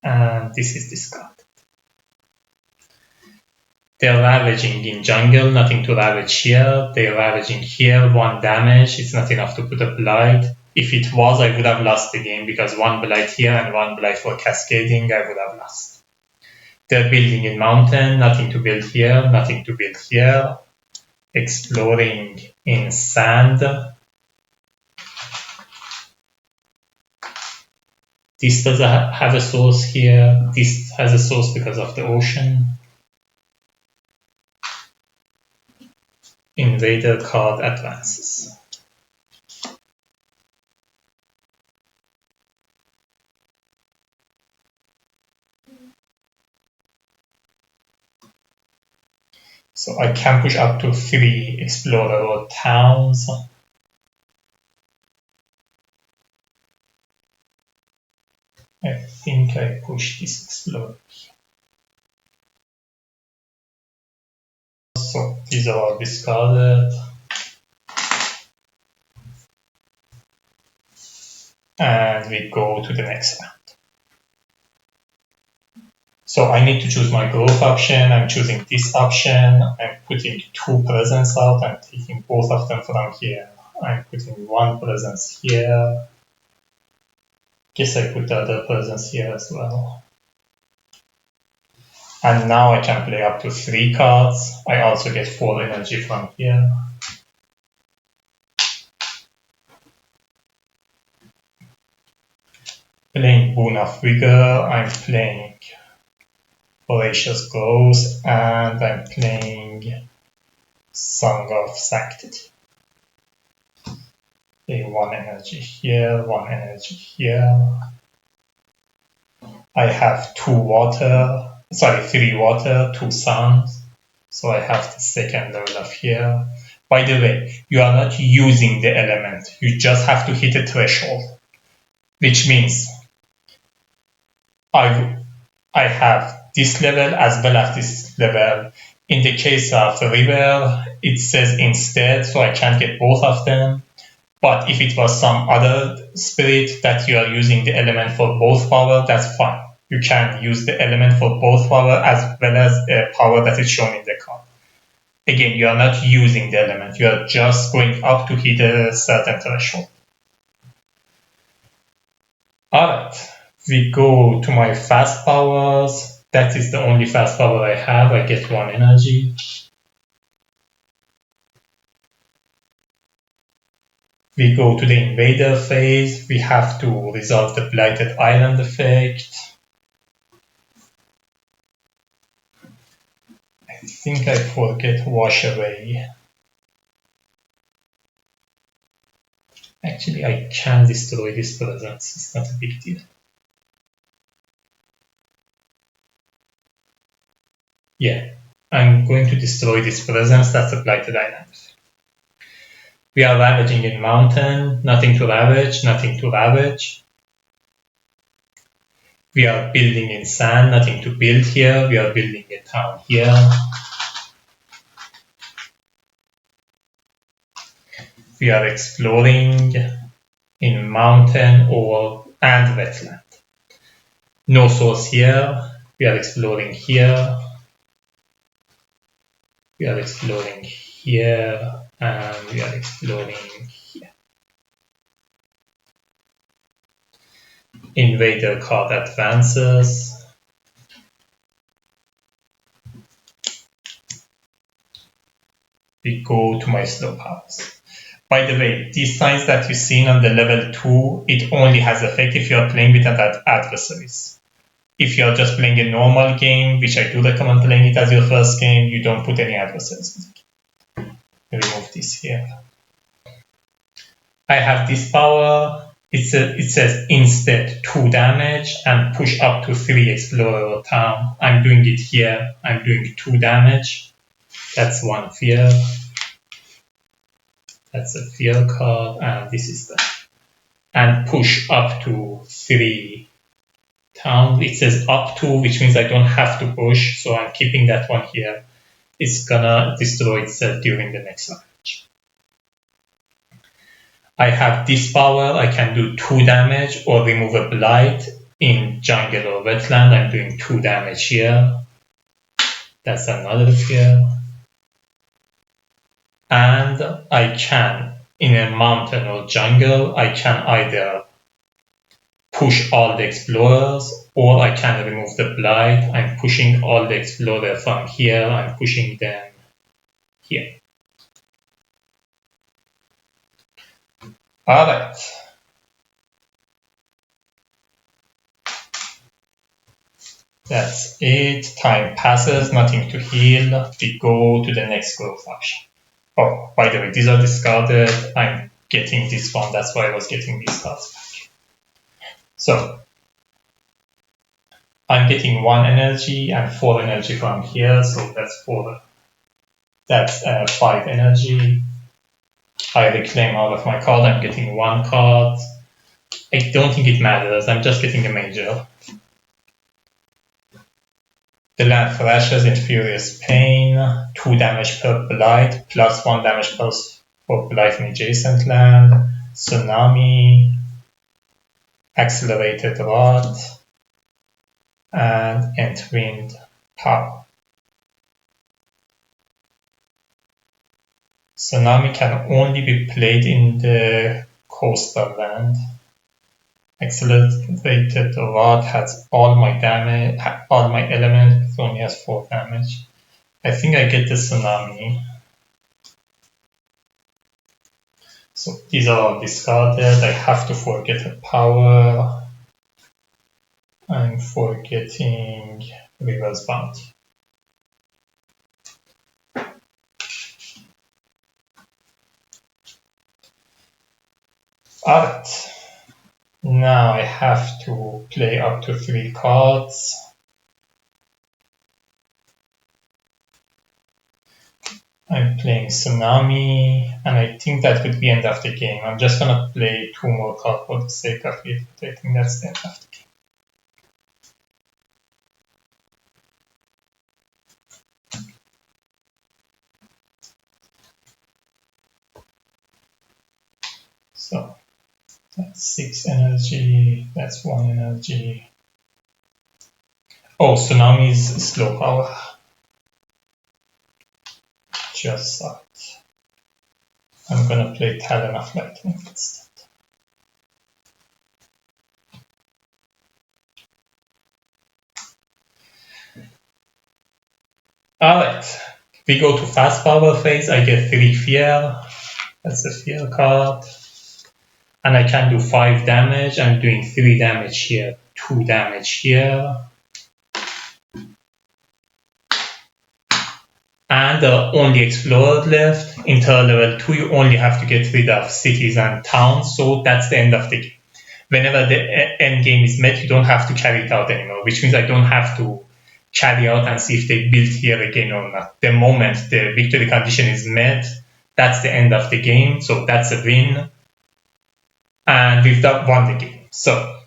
And this is discarded. They're ravaging in jungle, nothing to ravage here. They're ravaging here, 1 damage. It's not enough to put a blight. If it was, I would have lost the game because 1 blight here and 1 blight for cascading, I would have lost. They're building in mountain, nothing to build here, nothing to build here. Exploring in sand. This doesn't have a source here. This has a source because of the ocean. Invader card advances. So I can push up to 3 explorer or towns. I think I push this explorer. So these are all discarded. And we go to the next round. So I need to choose my growth option. I'm choosing this option. I'm putting 2 presence out. I'm taking both of them from here. I'm putting 1 presence here. Guess I put the other presence here as well. And now I can play up to 3 cards. I also get 4 energy from here. Playing Boon of Vigor, I'm playing Voracious Growth, and I'm playing Song of Sanctity. Okay, 1 energy here, 1 energy here. I have 3 water, 2 suns. So I have the second level of here. By the way, you are not using the element, you just have to hit a threshold. Which means I have this level as well as this level. In the case of River, it says instead, so I can't get both of them. But if it was some other spirit that you are using the element for both power, that's fine. You can use the element for both power as well as a power that is shown in the card. Again, you are not using the element, you are just going up to hit a certain threshold. Alright, we go to my fast powers. That is the only fast power I have. I get 1 energy. We go to the invader phase. We have to resolve the blighted island effect. I think I forget wash away. Actually, I can destroy this presence. It's not a big deal. Yeah, I'm going to destroy this presence. That's a blighted island. We are ravaging in mountain. Nothing to ravage, nothing to ravage. We are building in sand. Nothing to build here. We are building a town here. We are exploring in mountain and wetland. No source here. We are exploring here. We are exploring here. And we are exploring here. Invader card advances. We go to my slow powers. By the way, these signs that you've seen on the level 2, it only has effect if you're playing with adversaries. If you're just playing a normal game, which I do recommend playing it as your first game, you don't put any adversaries. Remove this here. I have this power. It says instead 2 damage and push up to 3 explorer or town. I'm doing it here. I'm doing 2 damage. That's 1 fear. That's a fear card, and this is that. And push up to 3 town. It says up to, which means I don't have to push, so I'm keeping that one here. It's gonna destroy itself during the next damage. I have this power. I can do 2 damage or remove a blight in jungle or wetland. I'm doing 2 damage here. That's another fear. And I can, in a mountain or jungle, I can either push all the explorers or I can remove the blight. I'm pushing all the explorers from here. I'm pushing them here. Alright. That's it. Time passes, nothing to heal. We go to the next growth option. Oh, by the way, these are discarded. I'm getting this one. That's why I was getting these cards back. So, I'm getting 1 energy and 4 energy from here. So that's 4. That's 5 energy. I reclaim all of my cards. I'm getting 1 card. I don't think it matters. I'm just getting a major. The land thrashes in furious pain, 2 damage per blight, plus 1 damage for blight in adjacent land, tsunami, accelerated rot, and Entwind power. Tsunami can only be played in the coastal land. Accelerated rod has all my damage, all my elements, it only has 4 damage. I think I get the tsunami. So these are all discarded. I have to forget a power. I'm forgetting River's Bounty. Alright. Now I have to play up to 3 cards. I'm playing Tsunami, and I think that could be end of the game. I'm just gonna play 2 more cards for the sake of it, but I think that's the end of the game. So that's 6 energy, that's 1 energy. Oh, Tsunami's slow power. Just saw it. I'm gonna play Talon of Lightning instead. Alright, we go to fast power phase. I get 3 fear. That's the fear card. And I can do 5 damage. I'm doing 3 damage here, 2 damage here. And the only explorer left. Until level 2, you only have to get rid of cities and towns. So that's the end of the game. Whenever the end game is met, you don't have to carry it out anymore, which means I don't have to carry out and see if they build here again or not. The moment the victory condition is met, that's the end of the game. So that's a win. And we've won the game. So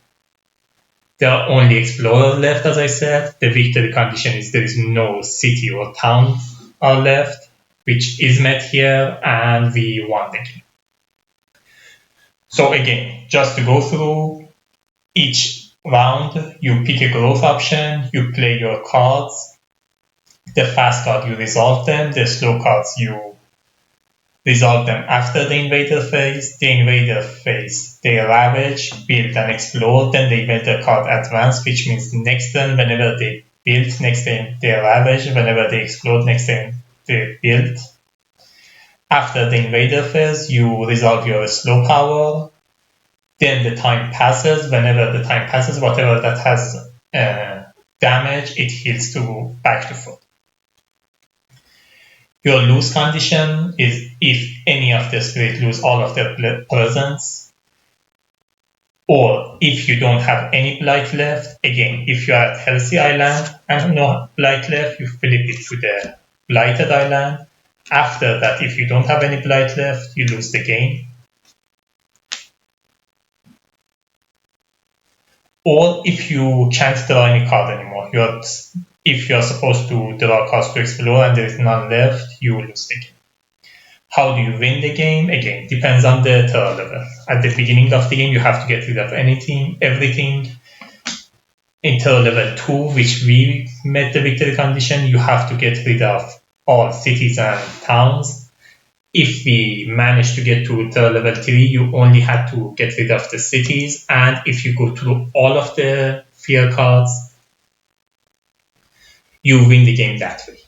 there are only explorers left, as I said. The victory condition is there is no city or town are left, which is met here, and we won the game. So again, just to go through, each round, you pick a growth option, you play your cards. The fast card, you resolve them. The slow cards, you resolve them after the invader phase. The invader phase, they ravage, build, and explode. Then the invader card advance, which means next turn, whenever they build, next turn they ravage. Whenever they explode, next turn they build. After the invader phase, you resolve your slow power. Then the time passes. Whenever the time passes, whatever that has damage, it heals to back to full. Your lose condition is if any of the spirits lose all of their presence, or if you don't have any blight left. Again, if you are at Healthy Island and no blight left, you flip it to the Blighted Island. After that, if you don't have any blight left, you lose the game. Or if you can't draw any card anymore, if you're supposed to draw cards to explore and there is none left, you lose the game. How do you win the game? Again, depends on the terror level. At the beginning of the game, you have to get rid of everything. In terror level 2, which we met the victory condition, you have to get rid of all cities and towns. If we managed to get to terror level 3, you only had to get rid of the cities, and if you go through all of the fear cards, you win the game that way.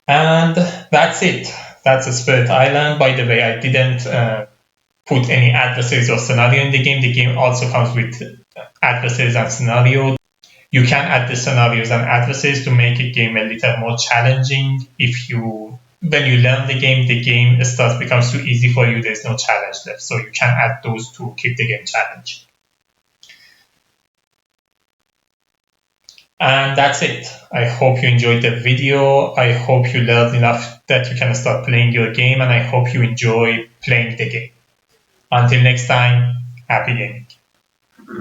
And that's it. That's a Spirit Island. By the way, I didn't put any adversaries or scenario in the game. The game also comes with adversaries and scenarios. You can add the scenarios and adversaries to make a game a little more challenging. When you learn the game starts becomes too easy for you. There's no challenge left, so you can add those to keep the game challenging. And that's it. I hope you enjoyed the video. I hope you learned enough that you can start playing your game, and I hope you enjoy playing the game. Until next time, happy gaming.